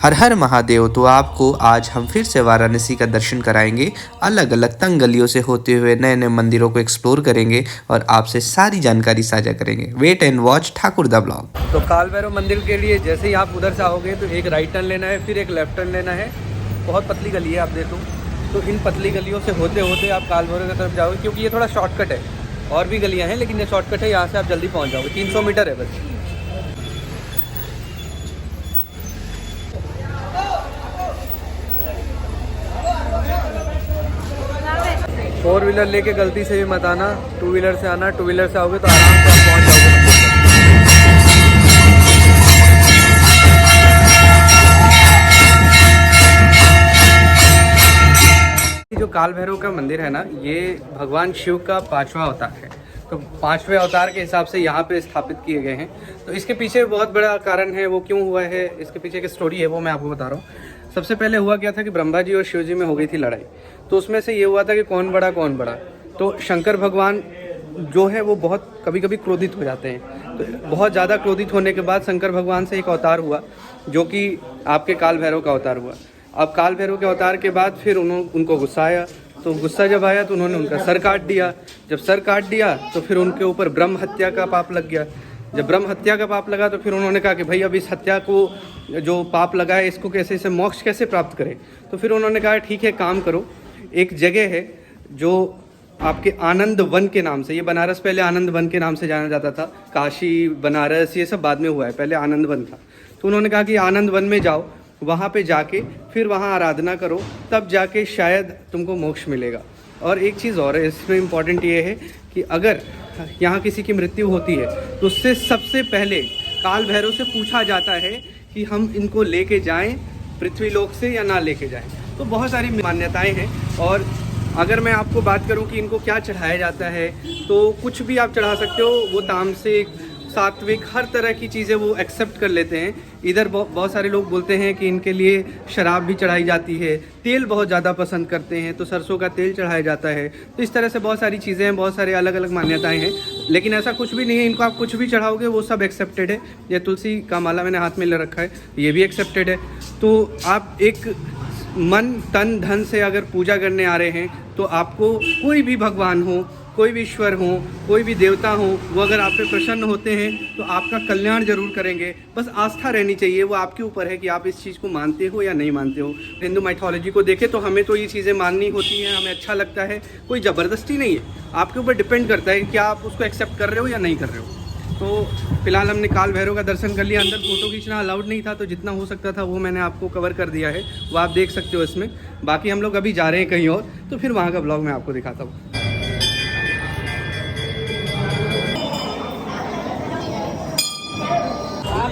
हर हर महादेव। तो आपको आज हम फिर से वाराणसी का दर्शन कराएंगे, अलग अलग तंग गलियों से होते हुए नए नए मंदिरों को एक्सप्लोर करेंगे और आपसे सारी जानकारी साझा करेंगे। वेट एंड वॉच ठाकुर दा ब्लॉग। तो काल भैरव मंदिर के लिए जैसे ही आप उधर से आओगे तो एक राइट टर्न लेना है, फिर एक लेफ्ट टर्न लेना है। बहुत पतली गली है, आप देखो। तो इन पतली गलियों से होते होते आप काल भैरव की तरफ जाओगे, क्योंकि ये थोड़ा शॉर्टकट है। और भी गलियाँ हैं लेकिन ये शॉर्टकट है, यहाँ से आप जल्दी पहुँच जाओगे। 300 मीटर है बस। 4 व्हीलर लेके गलती से भी मत आना, 2 व्हीलर से आना। 2 व्हीलर से आओगे तो आराम से आप पहुँच जाओगे मंदिर तक। जो काल भैरव का मंदिर है ना, ये भगवान शिव का 5वां अवतार है। तो 5वें अवतार के हिसाब से यहाँ पे स्थापित किए गए हैं। तो इसके पीछे बहुत बड़ा कारण है, वो क्यों हुआ है, इसके पीछे की स्टोरी है, वो मैं आपको बता रहा हूँ। सबसे पहले हुआ क्या था कि ब्रह्मा जी और शिव जी में हो गई थी लड़ाई। तो उसमें से ये हुआ था कि कौन बड़ा कौन बड़ा। तो शंकर भगवान जो है वो बहुत कभी कभी क्रोधित हो जाते हैं। तो बहुत ज़्यादा क्रोधित होने के बाद शंकर भगवान से एक अवतार हुआ, जो कि आपके काल भैरव का अवतार हुआ। अब काल भैरव के अवतार के बाद फिर उनको गुस्सा आया। तो गुस्सा जब आया तो उन्होंने उनका सर काट दिया। जब सर काट दिया तो फिर उनके ऊपर ब्रह्म हत्या का पाप लग गया। जब ब्रह्म हत्या का पाप लगा तो फिर उन्होंने कहा कि भाई अब इस हत्या को जो पाप लगा है इसको कैसे, इसे मोक्ष कैसे प्राप्त करें। तो फिर उन्होंने कहा ठीक है, काम करो, एक जगह है जो आपके आनंद वन के नाम से, ये बनारस पहले आनंद वन के नाम से जाना जाता था। काशी बनारस ये सब बाद में हुआ है, पहले आनंद वन था। तो उन्होंने कहा कि आनंद वन में जाओ, वहाँ पे जाके फिर वहाँ आराधना करो, तब जाके शायद तुमको मोक्ष मिलेगा। और एक चीज़ और है इसमें इम्पॉर्टेंट ये है कि अगर यहाँ किसी की मृत्यु होती है तो उससे सबसे पहले काल भैरव से पूछा जाता है कि हम इनको लेके जाएं पृथ्वी लोक से या ना लेके जाएं। तो बहुत सारी मान्यताएं हैं। और अगर मैं आपको बात करूं कि इनको क्या चढ़ाया जाता है, तो कुछ भी आप चढ़ा सकते हो। वो तामसिक, सात्विक, हर तरह की चीज़ें वो एक्सेप्ट कर लेते हैं। इधर बहुत सारे लोग बोलते हैं कि इनके लिए शराब भी चढ़ाई जाती है। तेल बहुत ज़्यादा पसंद करते हैं तो सरसों का तेल चढ़ाया जाता है। तो इस तरह से बहुत सारी चीज़ें हैं, बहुत सारे अलग अलग मान्यताएं हैं। लेकिन ऐसा कुछ भी नहीं है, इनको आप कुछ भी चढ़ाओगे वो सब एक्सेप्टेड है। ये तुलसी का माला मैंने हाथ में ले रखा है, ये भी एक्सेप्टेड है। तो आप एक मन तन धन से अगर पूजा करने आ रहे हैं तो आपको कोई भी भगवान हो, कोई भी ईश्वर हो, कोई भी देवता हो, वो अगर आप पे प्रसन्न होते हैं तो आपका कल्याण जरूर करेंगे। बस आस्था रहनी चाहिए, वो आपके ऊपर है कि आप इस चीज़ को मानते हो या नहीं मानते हो। हिंदू माइथोलॉजी को देखें तो हमें तो ये चीज़ें माननी होती हैं, हमें अच्छा लगता है, कोई ज़बरदस्ती नहीं है। आपके ऊपर डिपेंड करता है कि आप उसको एक्सेप्ट कर रहे हो या नहीं कर रहे हो। तो फिलहाल हमने काल भैरव का दर्शन कर लिया। अंदर फ़ोटो खींचना अलाउड नहीं था, तो जितना हो सकता था वो मैंने आपको कवर कर दिया है, वो आप देख सकते हो इसमें। बाकी हम लोग अभी जा रहे हैं कहीं और, तो फिर वहाँ का ब्लॉग मैं आपको दिखाता हूँ।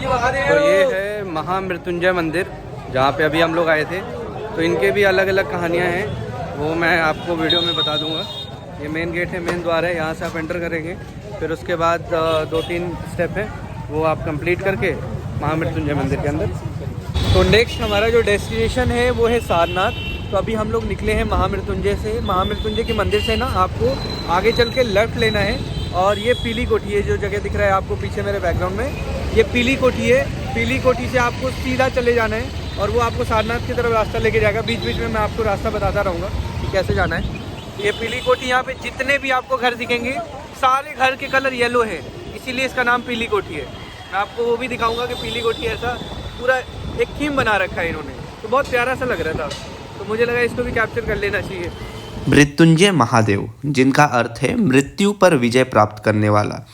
तो ये है महामृत्युंजय मंदिर, जहाँ पे अभी हम लोग आए थे। तो इनके भी अलग अलग कहानियाँ हैं, वो मैं आपको वीडियो में बता दूँगा। ये मेन गेट है, मेन द्वार है, यहाँ से आप एंटर करेंगे। फिर उसके बाद 2-3 स्टेप है, वो आप कंप्लीट करके महामृत्युंजय मंदिर के अंदर। तो नेक्स्ट हमारा जो डेस्टिनेशन है वो है सारनाथ। तो अभी हम लोग निकले हैं महामृत्युंजय से। महामृत्युंजय के मंदिर से ना आपको आगे चल के लेफ़्ट लेना है। और ये पीली कोठी है, जो जगह दिख रहा है आपको पीछे मेरे बैकग्राउंड में, ये पीली कोठी है। पीली कोठी से आपको सीधा चले जाना है और वो आपको सारनाथ की तरफ रास्ता लेके जाएगा। बीच बीच में मैं आपको रास्ता बताता रहूँगा कि कैसे जाना है। ये पीली कोठी, यहाँ पे जितने भी आपको घर दिखेंगे सारे घर के कलर येलो है, इसीलिए इसका नाम पीली कोठी है। मैं आपको वो भी दिखाऊंगा कि पीली कोठी ऐसा पूरा एक थीम बना रखा है इन्होंने, तो बहुत प्यारा सा लग रहा था। तो मुझे लगा इसको भी कैप्चर कर लेना चाहिए। मृत्युंजय महादेव, जिनका अर्थ है मृत्यु पर विजय प्राप्त करने वाला।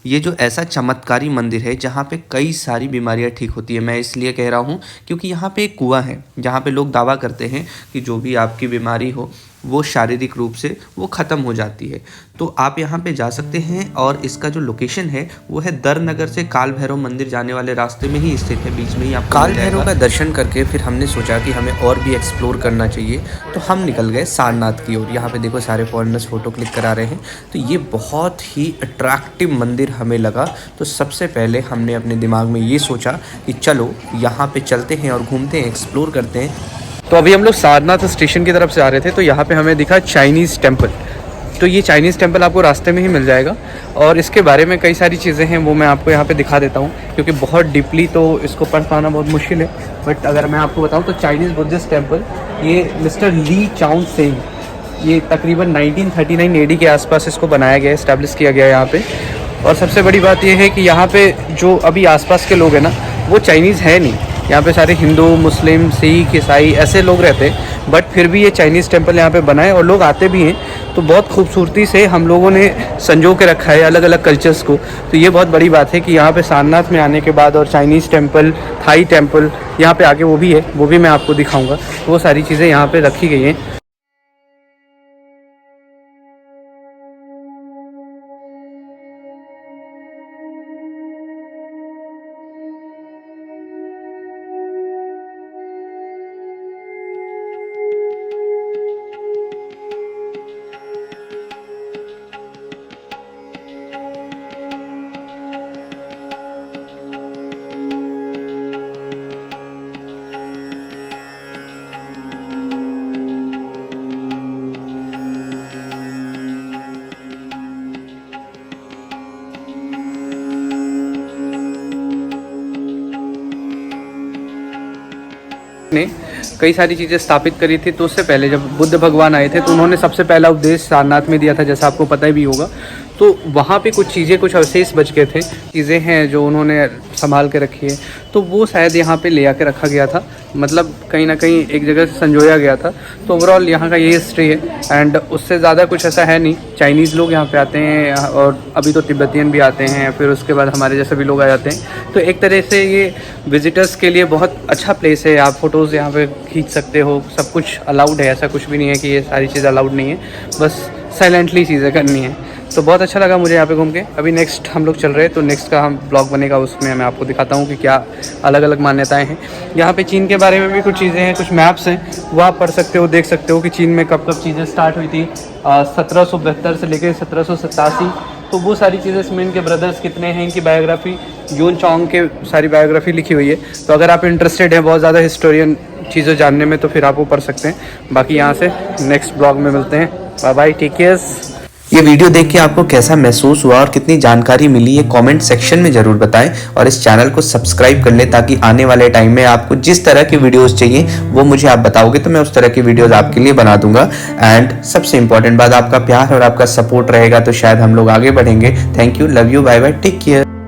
ये जो ऐसा चमत्कारी मंदिर है जहाँ पे कई सारी बीमारियाँ ठीक होती है। मैं इसलिए कह रहा हूँ क्योंकि यहाँ पे एक कुआं है जहाँ पे लोग दावा करते हैं कि जो भी आपकी बीमारी हो वो शारीरिक रूप से वो ख़त्म हो जाती है। तो आप यहाँ पे जा सकते हैं। और इसका जो लोकेशन है वो है दरनगर से काल भैरव मंदिर जाने वाले रास्ते में ही स्थित है, बीच में ही आप काल भैरव का दर्शन करके फिर हमने सोचा कि हमें और भी एक्सप्लोर करना चाहिए, तो हम निकल गए सारनाथ की ओर। यहाँ पे देखो सारे फॉरेनर्स फ़ोटो क्लिक करा रहे हैं। तो ये बहुत ही अट्रैक्टिव मंदिर हमें लगा। तो सबसे पहले हमने अपने दिमाग में ये सोचा कि चलो यहाँ पे चलते हैं और घूमते हैं, एक्सप्लोर करते हैं। तो अभी हम लोग सारनाथ स्टेशन की तरफ से आ रहे थे, तो यहाँ पे हमें दिखा चाइनीज़ टेम्पल। तो ये चाइनीज़ टेम्पल आपको रास्ते में ही मिल जाएगा। और इसके बारे में कई सारी चीज़ें हैं, वो मैं आपको यहाँ पे दिखा देता हूँ, क्योंकि बहुत डीपली तो इसको पढ़ पाना बहुत मुश्किल है। बट अगर मैं आपको बताऊँ तो चाइनीज़ बुद्धिस्ट टेम्पल, ये मिस्टर ली चाउन सेंग, ये तकरीबन 1939 एडी के आसपास इसको बनाया गया, इस्टेब्लिश किया गया यहाँ पे। और सबसे बड़ी बात यह है कि यहाँ पे जो अभी आसपास के लोग हैं ना, वो चाइनीज़ है नहीं। यहाँ पे सारे हिंदू, मुस्लिम, सिख, ईसाई ऐसे लोग रहते हैं, बट फिर भी ये चाइनीज़ टेम्पल यहाँ पे बना है और लोग आते भी हैं। तो बहुत खूबसूरती से हम लोगों ने संजो के रखा है अलग अलग कल्चर्स को। तो ये बहुत बड़ी बात है कि यहाँ पे सारनाथ में आने के बाद और चाइनीज़ टेम्पल, थाई टेम्पल यहाँ पे आगे वो भी है, वो भी मैं आपको दिखाऊँगा। तो वो सारी चीज़ें यहाँ पर रखी गई हैं। ने कई सारी चीज़ें स्थापित करी थी। तो उससे पहले जब बुद्ध भगवान आए थे तो उन्होंने सबसे पहला उपदेश सारनाथ में दिया था, जैसा आपको पता ही भी होगा। तो वहाँ पे कुछ चीज़ें, कुछ अवशेष बच गए थे, चीज़ें हैं जो उन्होंने संभाल के रखी है। तो वो शायद यहाँ पे ले आके रखा गया था, मतलब कहीं ना कहीं एक जगह से संजोया गया था। तो ओवरऑल यहाँ का ये हिस्ट्री है, एंड उससे ज़्यादा कुछ ऐसा है नहीं। चाइनीज़ लोग यहाँ पे आते हैं और अभी तो तिब्बतियन भी आते हैं, फिर उसके बाद हमारे जैसे भी लोग आ जाते हैं। तो एक तरह से ये विजिटर्स के लिए बहुत अच्छा प्लेस है। आप फ़ोटोज़ यहाँ पे खींच सकते हो, सब कुछ अलाउड है, ऐसा कुछ भी नहीं है कि ये सारी चीज़ अलाउड नहीं है, बस साइलेंटली चीज़ें करनी है। तो बहुत अच्छा लगा मुझे यहाँ पे घूम के। अभी नेक्स्ट हम लोग चल रहे हैं, तो नेक्स्ट का हम ब्लॉग बनेगा, उसमें मैं आपको दिखाता हूँ कि क्या अलग अलग मान्यताएं हैं। यहाँ पे चीन के बारे में भी कुछ चीज़ें हैं, कुछ मैप्स हैं, वो आप पढ़ सकते हो, देख सकते हो कि चीन में कब कब चीज़ें स्टार्ट हुई थी। 1772 से लेकर 1787। तो वो सारी चीज़ें, इसमें इनके ब्रदर्स कितने हैं, इनकी बायोग्राफी, यून चोंग के सारी बायोग्राफी लिखी हुई है। तो अगर आप इंटरेस्टेड हैं बहुत ज़्यादा हिस्टोरियन चीज़ें जानने में, तो फिर आप वो पढ़ सकते हैं। बाकी यहाँ से नेक्स्ट ब्लॉग में मिलते हैं। Bye bye, take care. ये वीडियो देख के आपको कैसा महसूस हुआ और कितनी जानकारी मिली, ये कमेंट सेक्शन में जरूर बताएं। और इस चैनल को सब्सक्राइब कर लें, ताकि आने वाले टाइम में आपको जिस तरह की वीडियोस चाहिए वो मुझे आप बताओगे, तो मैं उस तरह की वीडियोस आपके लिए बना दूंगा। एंड सबसे इंपॉर्टेंट बात, आपका प्यार और आपका सपोर्ट रहेगा तो शायद हम लोग आगे बढ़ेंगे। Thank you, love you, bye bye, take care.